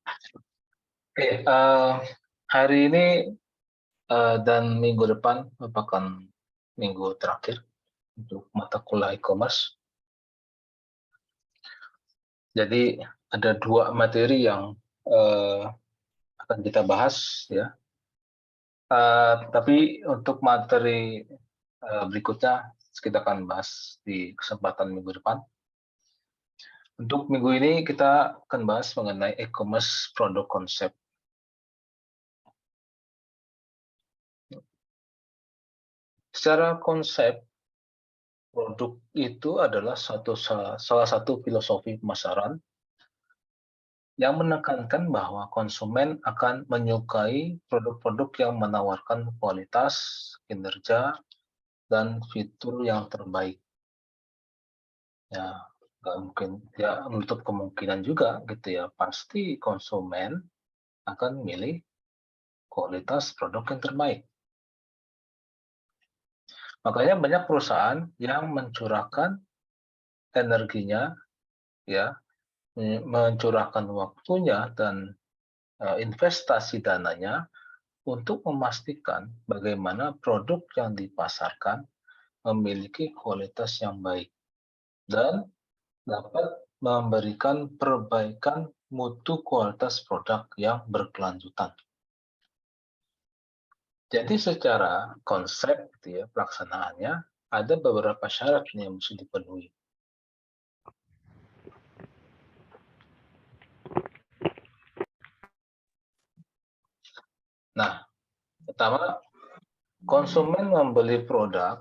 Oke, hari ini dan minggu depan merupakan minggu terakhir untuk mata kuliah e-commerce. Jadi ada dua materi yang akan kita bahas, ya. Tapi untuk materi berikutnya kita akan bahas di kesempatan minggu depan. Untuk minggu ini kita akan bahas mengenai e-commerce produk konsep. Secara konsep, produk itu adalah salah satu filosofi pemasaran yang menekankan bahwa konsumen akan menyukai produk-produk yang menawarkan kualitas, kinerja, dan fitur yang terbaik. Ya, nggak mungkin, ya menutup kemungkinan juga gitu ya, pasti konsumen akan milih kualitas produk yang terbaik. Makanya banyak perusahaan yang mencurahkan energinya, ya, mencurahkan waktunya dan investasi dananya untuk memastikan bagaimana produk yang dipasarkan memiliki kualitas yang baik dan dapat memberikan perbaikan mutu kualitas produk yang berkelanjutan. Jadi secara konsep gitu ya, pelaksanaannya ada beberapa syarat yang mesti dipenuhi. Nah, pertama, konsumen membeli produk.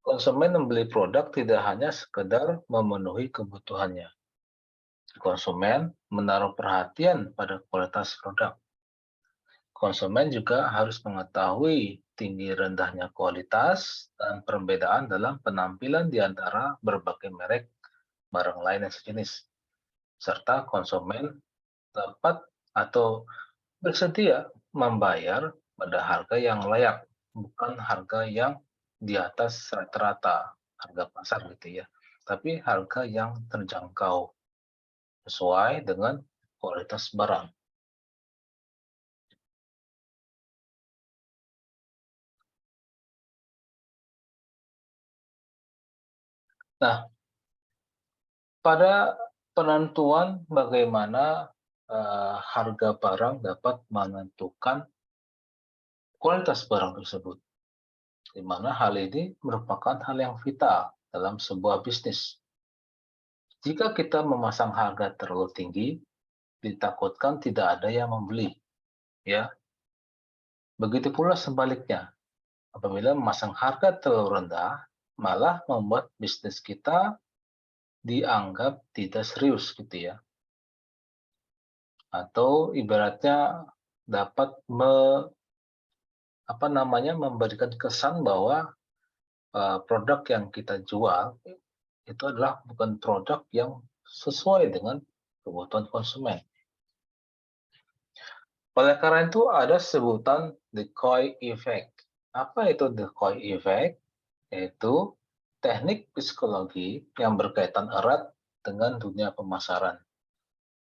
Konsumen membeli produk tidak hanya sekedar memenuhi kebutuhannya. Konsumen menaruh perhatian pada kualitas produk. Konsumen juga harus mengetahui tinggi rendahnya kualitas dan perbedaan dalam penampilan di antara berbagai merek barang lain yang sejenis. Serta konsumen dapat atau bersedia membayar pada harga yang layak, bukan harga yang di atas rata-rata harga pasar gitu ya, tapi harga yang terjangkau sesuai dengan kualitas barang. Nah, pada penentuan bagaimana harga barang dapat menentukan kualitas barang tersebut, di mana hal ini merupakan hal yang vital dalam sebuah bisnis. Jika kita memasang harga terlalu tinggi, ditakutkan tidak ada yang membeli, ya. Begitu pula sebaliknya, apabila memasang harga terlalu rendah, malah membuat bisnis kita dianggap tidak serius gitu ya. Atau ibaratnya dapat memberikan kesan bahwa produk yang kita jual itu adalah bukan produk yang sesuai dengan kebutuhan konsumen. Oleh karena itu ada sebutan decoy effect. Apa itu decoy effect? Yaitu teknik psikologi yang berkaitan erat dengan dunia pemasaran.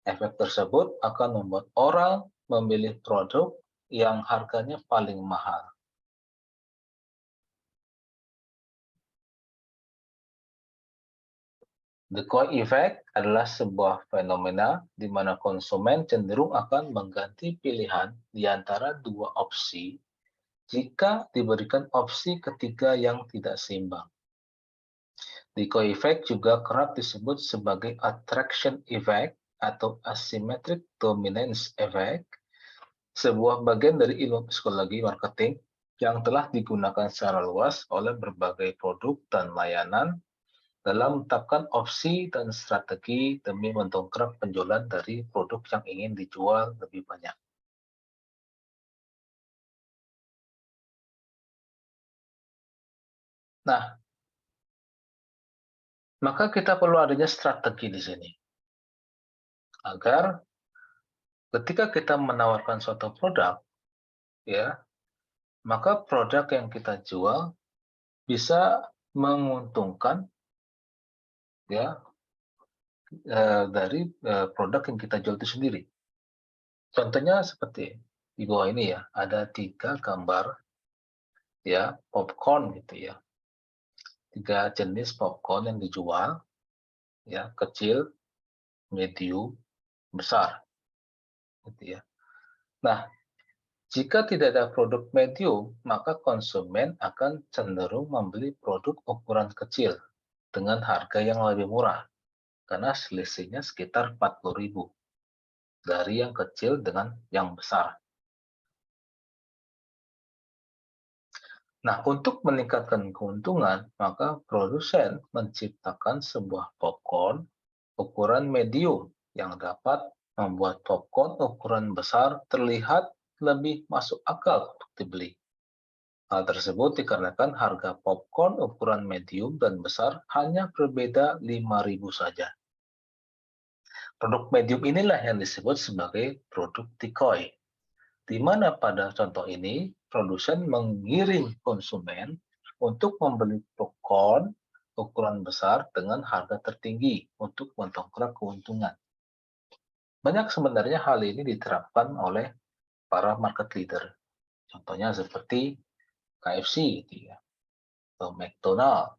Efek tersebut akan membuat orang memilih produk yang harganya paling mahal. Decoy effect adalah sebuah fenomena di mana konsumen cenderung akan mengganti pilihan di antara dua opsi jika diberikan opsi ketiga yang tidak seimbang. Decoy effect juga kerap disebut sebagai attraction effect atau asymmetric dominance effect, sebuah bagian dari ilmu psikologi marketing yang telah digunakan secara luas oleh berbagai produk dan layanan dalam menetapkan opsi dan strategi demi mendongkrak penjualan dari produk yang ingin dijual lebih banyak. Nah, maka kita perlu adanya strategi di sini agar ketika kita menawarkan suatu produk, ya, maka produk yang kita jual bisa menguntungkan, ya, dari produk yang kita jual itu sendiri. Contohnya seperti di bawah ini ya, ada 3 gambar ya, popcorn gitu ya. 3 jenis popcorn yang dijual ya, kecil, medium, besar gitu ya. Nah, jika tidak ada produk medium, maka konsumen akan cenderung membeli produk ukuran kecil dengan harga yang lebih murah karena selisihnya sekitar 40.000 dari yang kecil dengan yang besar. Nah, untuk meningkatkan keuntungan, maka produsen menciptakan sebuah popcorn ukuran medium yang dapat membuat popcorn ukuran besar terlihat lebih masuk akal untuk dibeli. Hal tersebut dikarenakan harga popcorn ukuran medium dan besar hanya berbeda 5.000 saja. Produk medium inilah yang disebut sebagai produk decoy, di mana pada contoh ini produsen mengiring konsumen untuk membeli popcorn ukuran besar dengan harga tertinggi untuk mendongkrak keuntungan. Banyak sebenarnya hal ini diterapkan oleh para market leader. Contohnya seperti KFC gitu ya, atau McDonald,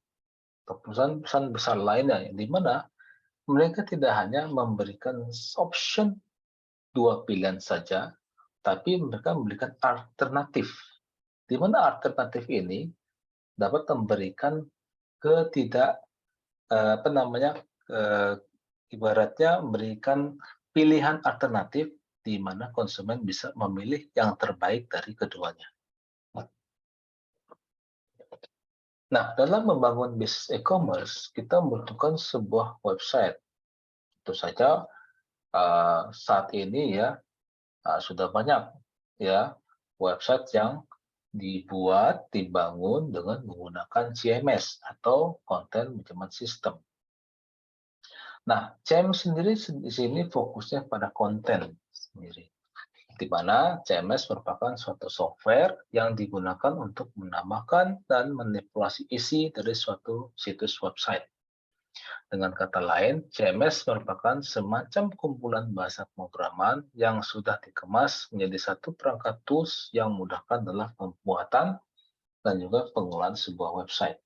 atau perusahaan-perusahaan besar lainnya, di mana mereka tidak hanya memberikan option 2 pilihan saja, tapi mereka memberikan alternatif, di mana alternatif ini dapat memberikan ketidak apa namanya, ibaratnya memberikan pilihan alternatif di mana konsumen bisa memilih yang terbaik dari keduanya. Nah, dalam membangun bisnis e-commerce, kita membutuhkan sebuah website. Tentu saja saat ini ya sudah banyak ya website yang dibuat, dibangun dengan menggunakan CMS atau Content Management System. Nah, CMS sendiri di sini fokusnya pada konten sendiri, di mana CMS merupakan suatu software yang digunakan untuk menambahkan dan manipulasi isi dari suatu situs website. Dengan kata lain, CMS merupakan semacam kumpulan bahasa pemrograman yang sudah dikemas menjadi satu perangkat tools yang memudahkan dalam pembuatan dan juga pengolahan sebuah website.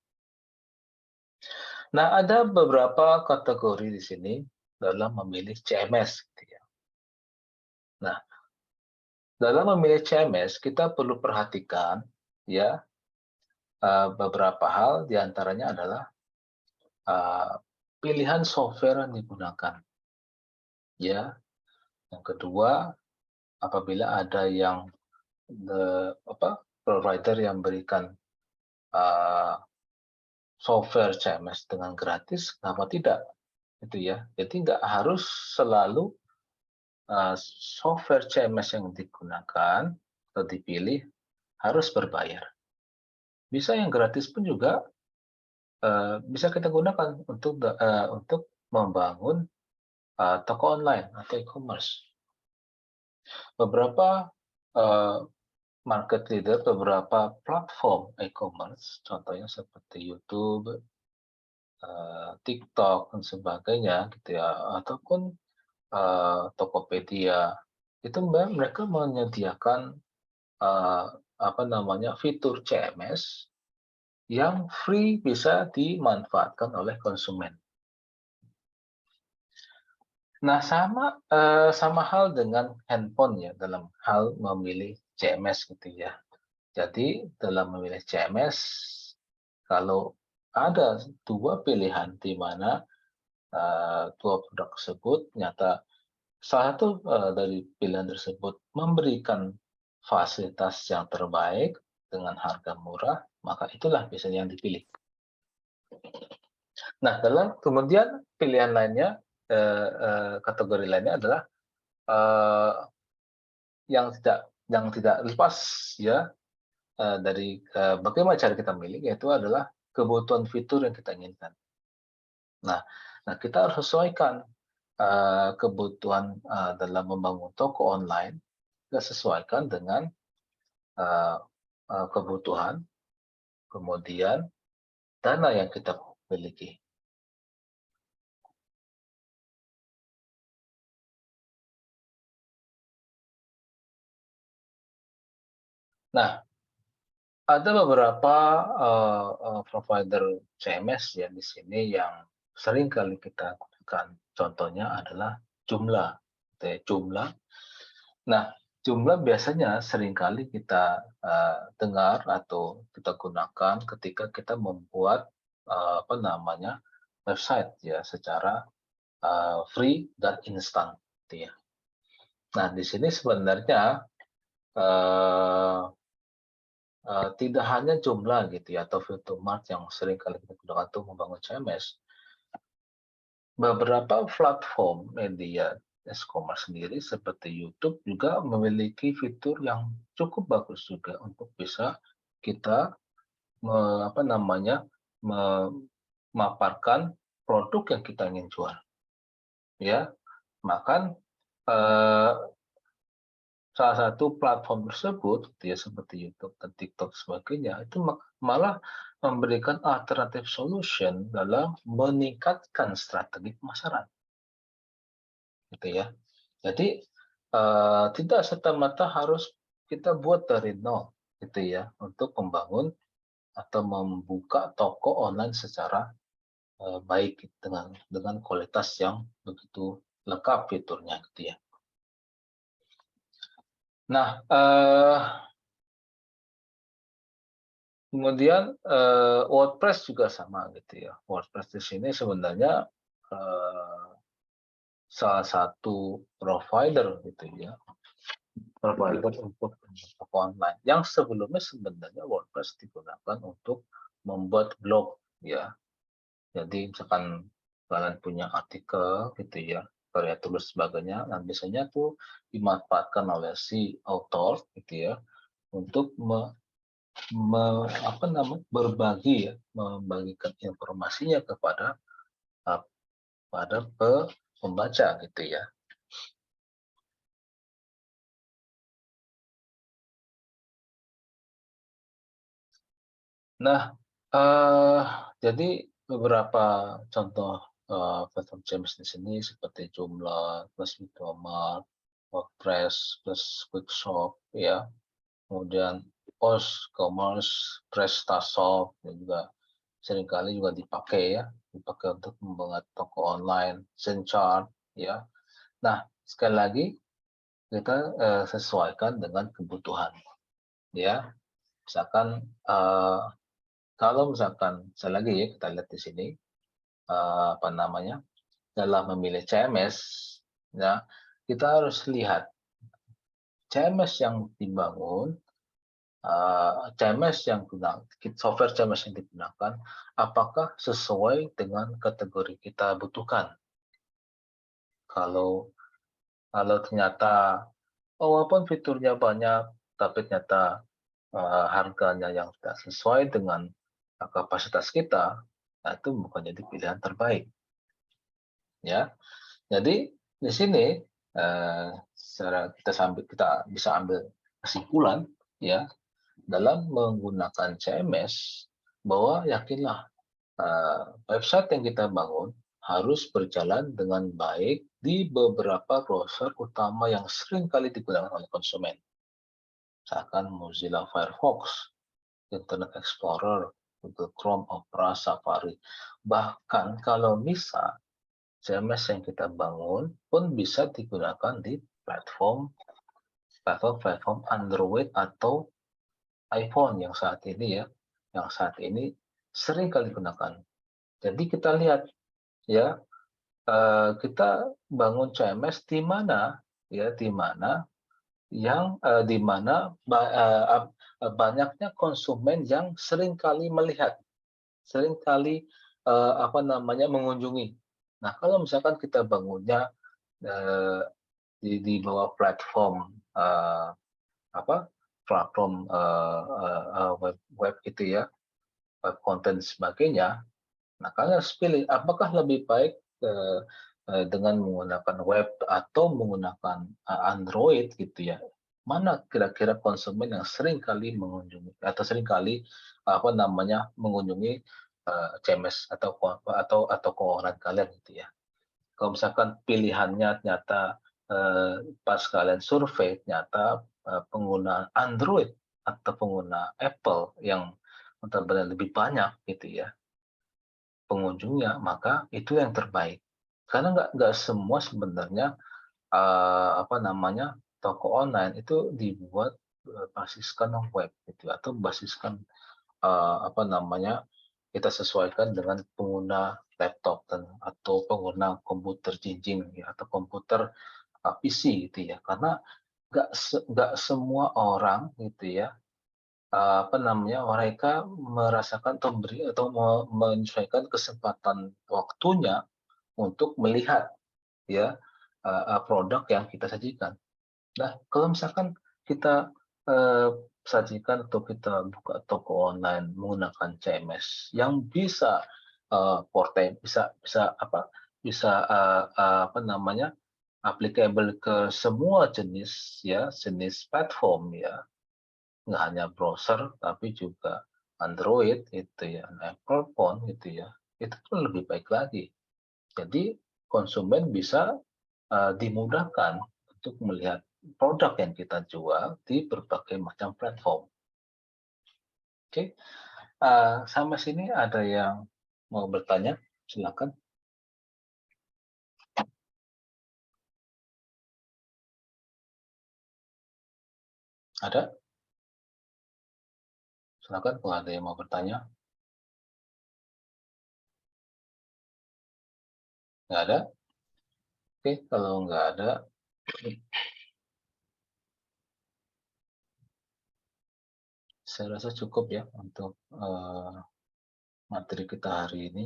Nah, ada beberapa kategori di sini dalam memilih CMS. Gitu ya. Nah, dalam memilih CMS, kita perlu perhatikan ya beberapa hal, diantaranya adalah pilihan software yang digunakan. Ya, yang kedua, apabila ada yang provider yang berikan software CMS dengan gratis, kenapa tidak? Itu ya. Jadi nggak harus selalu software CMS yang digunakan atau dipilih harus berbayar. Bisa yang gratis pun juga bisa kita gunakan untuk membangun toko online atau e-commerce. Beberapa market leader, beberapa platform e-commerce, contohnya seperti YouTube, TikTok dan sebagainya, gitu ya, ataupun Tokopedia, itu mereka menyediakan fitur CMS yang free bisa dimanfaatkan oleh konsumen. Nah, sama hal dengan handphone ya dalam hal memilih CMS gitu ya. Jadi dalam memilih CMS, kalau ada 2 pilihan di mana 2 produk tersebut ternyata salah satu dari pilihan tersebut memberikan fasilitas yang terbaik dengan harga murah, maka itulah biasanya yang dipilih. Nah, kemudian pilihan lainnya, kategori lainnya adalah yang tidak lepas ya dari bagaimana cara kita memilih, yaitu adalah kebutuhan fitur yang kita inginkan. Nah, kita harus sesuaikan kebutuhan dalam membangun toko online, kita sesuaikan dengan kebutuhan, kemudian dana yang kita miliki. Nah, ada beberapa provider CMS ya di sini yang sering kali kita gunakan. Contohnya adalah Joomla, gitu ya, Joomla. Nah, Joomla biasanya seringkali kita dengar atau kita gunakan ketika kita membuat apa namanya website ya secara free dan instan, gitu ya. Nah, di sini sebenarnya eh, tidak hanya jumlah gitu ya atau Futurimart yang sering kali kita gunakan untuk membangun CMS. Beberapa platform media e-commerce sendiri seperti YouTube juga memiliki fitur yang cukup bagus juga untuk bisa kita apa namanya memaparkan produk yang kita ingin jual ya. Bahkan eh, salah satu platform tersebut, gitu ya, seperti YouTube dan TikTok sebagainya, itu malah memberikan alternatif solution dalam meningkatkan strategi pemasaran, gitu ya. Jadi tidak serta-merta harus kita buat dari nol, gitu ya, untuk membangun atau membuka toko online secara baik dengan kualitas yang begitu lengkap fiturnya, gitu ya. Nah, kemudian WordPress juga sama gitu ya. WordPress di sini sebenarnya eh, salah satu provider gitu ya, provider untuk toko online. Yang sebelumnya sebenarnya WordPress digunakan untuk membuat blog ya. Jadi misalkan kalian punya artikel gitu ya, karya tulis sebagainya, nah biasanya tuh dimanfaatkan oleh si author gitu ya untuk apa namanya berbagi ya, membagikan informasinya kepada uh, pada pembaca gitu ya. Nah, uh, jadi beberapa contoh platform CMS di sini seperti Joomla, plus Widomart, WordPress, plus Quickshop ya, kemudian Postcommerce, PrestaShop dan juga seringkali juga dipakai ya, dipakai untuk membuat toko online, Zenchart ya. Nah, sekali lagi kita sesuaikan dengan kebutuhan ya. Misalkan kalau misalkan sekali lagi ya kita lihat di sini apa namanya dalam memilih CMS ya kita harus lihat CMS yang dibangun CMS yang digunakan, software CMS yang digunakan, apakah sesuai dengan kategori kita butuhkan? Kalau kalau ternyata walaupun fiturnya banyak, tapi ternyata harganya yang tidak sesuai dengan kapasitas kita, nah itu bukan jadi pilihan terbaik, ya. Jadi di sini secara kita bisa ambil kesimpulan, ya, dalam menggunakan CMS bahwa yakinlah website yang kita bangun harus berjalan dengan baik di beberapa browser utama yang sering kali digunakan oleh konsumen. Misalkan Mozilla Firefox, Internet Explorer, Google Chrome, Opera, Safari. Bahkan kalau bisa, CMS yang kita bangun pun bisa digunakan di platform Android atau iPhone yang saat ini ya, yang saat ini sering kali digunakan. Jadi kita lihat ya, kita bangun CMS di mana ya, di mana yang di mana banyaknya konsumen yang sering kali melihat, sering kali apa namanya mengunjungi. Nah, kalau misalkan kita bangunnya eh, di bawah platform apa platform web itu ya, web content sebagainya. Nah, kalian harus pilih apakah lebih baik dengan menggunakan web atau menggunakan Android gitu ya. Mana kira-kira konsumen yang sering kali mengunjungi atau sering kali apa namanya mengunjungi CMS atau keuangan kalian gitu ya. Kalau misalkan pilihannya ternyata pas kalian survei ternyata penggunaan Android atau pengguna Apple yang notabene lebih banyak gitu ya pengunjungnya, maka itu yang terbaik. Karena nggak semua sebenarnya apa namanya toko online itu dibuat basiskan web gitu atau basiskan apa namanya kita sesuaikan dengan pengguna laptop dan atau pengguna komputer jinjing ya atau komputer PC gitu ya karena nggak semua orang gitu ya apa namanya mereka merasakan atau beri atau menyesuaikan kesempatan waktunya untuk melihat ya produk yang kita sajikan. Nah, kalau misalkan kita sajikan atau kita buka toko online menggunakan CMS yang bisa bisa bisa apa bisa apa namanya applicable ke semua jenis ya jenis platform ya nggak hanya browser tapi juga Android itu ya Apple phone gitu ya itu pun lebih baik lagi. Jadi konsumen bisa dimudahkan untuk melihat produk yang kita jual di berbagai macam platform. Oke, sampai sini ada yang mau bertanya? Silakan. Ada? Silakan kalau ada yang mau bertanya. Nggak ada? Oke, kalau nggak ada, saya rasa cukup ya untuk materi kita hari ini.